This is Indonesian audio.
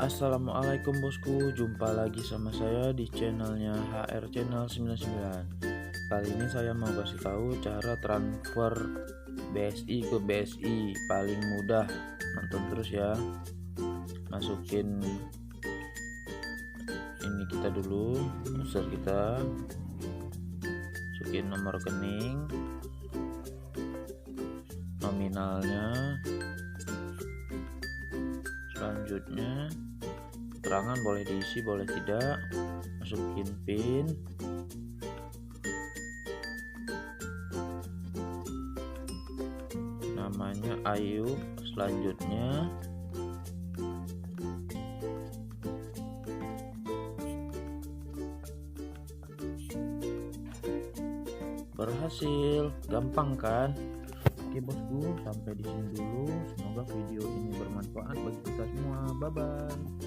Assalamualaikum bosku, jumpa lagi sama saya di channelnya HR Channel 99. Kali ini saya mau kasih tahu cara transfer BSI ke BSI paling mudah. Nonton terus ya. Masukin ini kita dulu, user kita, masukin nomor rekening, nominalnya, selanjutnya keterangan boleh diisi boleh tidak, masukin PIN, namanya Ayu, selanjutnya berhasil. Gampang kan? Oke bosku, sampai di sini dulu. Semoga video ini bermanfaat bagi kita semua. Bye bye.